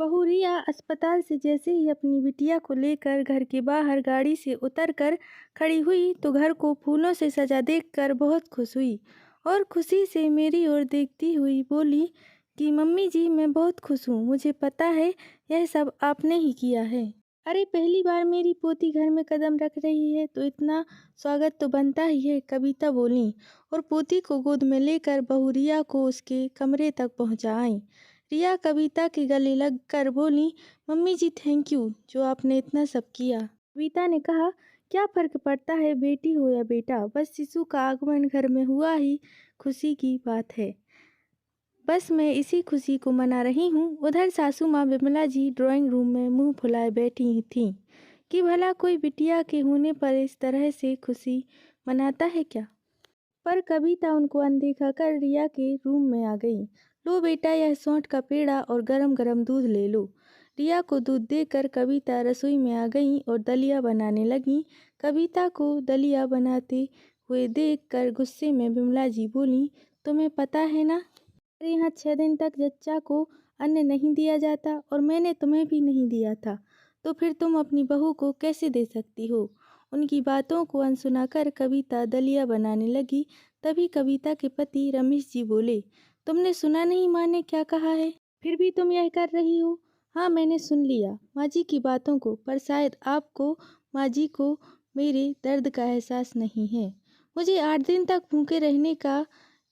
बहू रिया अस्पताल से जैसे ही अपनी बिटिया को लेकर घर के बाहर गाड़ी से उतरकर खड़ी हुई तो घर को फूलों से सजा देखकर बहुत खुश हुई और खुशी से मेरी ओर देखती हुई बोली कि मम्मी जी मैं बहुत खुश हूँ, मुझे पता है यह सब आपने ही किया है। अरे पहली बार मेरी पोती घर में कदम रख रही है तो इतना स्वागत तो बनता ही है, कविता बोली और पोती को गोद में लेकर बहू रिया को उसके कमरे तक पहुँचा आई। रिया कविता के गले लग कर बोली, मम्मी जी थैंक यू जो आपने इतना सब किया। कविता ने कहा, क्या फर्क पड़ता है बेटी हो या बेटा, बस शिशु का आगमन घर में हुआ ही खुशी की बात है। बस मैं इसी खुशी को मना रही हूँ। उधर सासू माँ विमला जी ड्राइंग रूम में मुंह फुलाए बैठी थीं कि भला कोई बिटिया के होने पर इस तरह से खुशी मनाता है क्या। पर कविता उनको अनदेखा कर रिया के रूम में आ गई। लो बेटा यह सौंठ का पेड़ा और गरम गरम दूध ले लो। रिया को दूध देकर कविता रसोई में आ गई और दलिया बनाने लगी। कविता को दलिया बनाते हुए देखकर गुस्से में विमला जी बोली, तुम्हें पता है ना हमारे यहाँ 6 दिन तक जच्चा को अन्न नहीं दिया जाता और मैंने तुम्हें भी नहीं दिया था, तो फिर तुम अपनी बहू को कैसे दे सकती हो। उनकी बातों को अनसुना कर कविता दलिया बनाने लगी। तभी कविता के पति रमेश जी बोले, तुमने सुना नहीं माँ ने क्या कहा है, फिर भी तुम यह कर रही हो। हाँ मैंने सुन लिया माँ जी की बातों को, पर शायद आपको माँ जी को मेरे दर्द का एहसास नहीं है। मुझे 8 दिन तक भूखे रहने का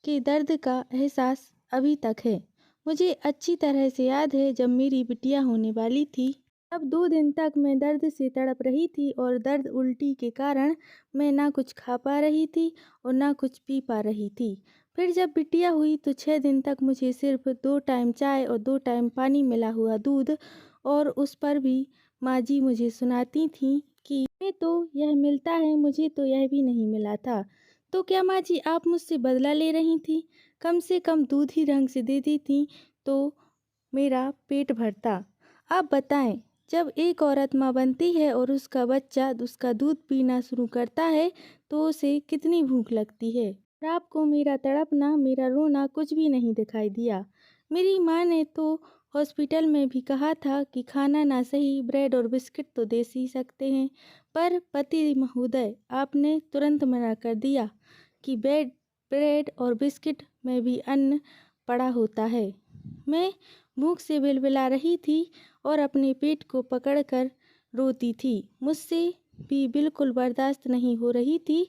के दर्द का एहसास अभी तक है। मुझे अच्छी तरह से याद है जब मेरी बिटिया होने वाली थी, अब 2 दिन तक मैं दर्द से तड़प रही थी और दर्द उल्टी के कारण मैं ना कुछ खा पा रही थी और ना कुछ पी पा रही थी। फिर जब बिटिया हुई तो 6 दिन तक मुझे सिर्फ 2 टाइम चाय और 2 टाइम पानी मिला हुआ दूध, और उस पर भी माँ जी मुझे सुनाती थीं कि तुम्हें तो यह मिलता है, मुझे तो यह भी नहीं मिला था। तो क्या माँ जी आप मुझसे बदला ले रही थी? कम से कम दूध ही ढंग से दे देती तो मेरा पेट भरता। आप बताएं, जब एक औरत माँ बनती है और उसका बच्चा उसका दूध पीना शुरू करता है तो उसे कितनी भूख लगती है। और आपको मेरा तड़पना मेरा रोना कुछ भी नहीं दिखाई दिया। मेरी माँ ने तो हॉस्पिटल में भी कहा था कि खाना ना सही ब्रेड और बिस्किट तो दे ही सकते हैं, पर पति महोदय आपने तुरंत मना कर दिया कि ब्रेड और बिस्किट में भी अन्न पड़ा होता है। मैं भूख से बिलबिला रही थी और अपने पेट को पकड़कर रोती थी। मुझसे भी बिल्कुल बर्दाश्त नहीं हो रही थी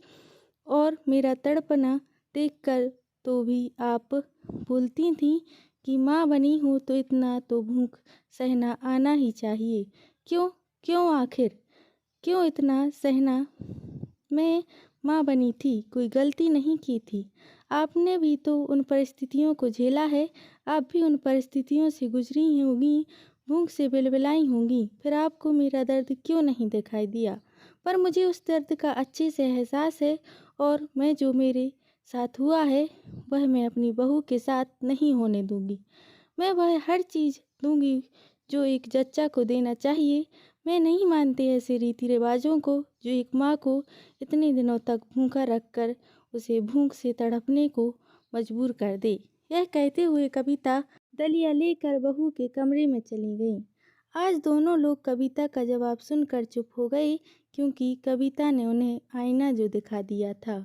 और मेरा तड़पना देखकर तो भी आप बोलती थी कि माँ बनी हो तो इतना तो भूख सहना आना ही चाहिए। क्यों क्यों आखिर क्यों इतना सहना। मैं माँ बनी थी, कोई गलती नहीं की थी। आपने भी तो उन परिस्थितियों को झेला है, आप भी उन परिस्थितियों से गुजरी होंगी, भूख से बिलबिलाई होंगी, फिर आपको मेरा दर्द क्यों नहीं दिखाई दिया। पर मुझे उस दर्द का अच्छे से एहसास है और मैं जो मेरे साथ हुआ है वह मैं अपनी बहू के साथ नहीं होने दूंगी। मैं वह हर चीज़ दूंगी जो एक जच्चा को देना चाहिए। मैं नहीं मानती ऐसे रीति रिवाजों को जो एक माँ को इतने दिनों तक भूखा रखकर उसे भूख से तड़पने को मजबूर कर दे। यह कहते हुए कविता दलिया लेकर बहू के कमरे में चली गई। आज दोनों लोग कविता का जवाब सुनकर चुप हो गए, क्योंकि कविता ने उन्हें आईना जो दिखा दिया था।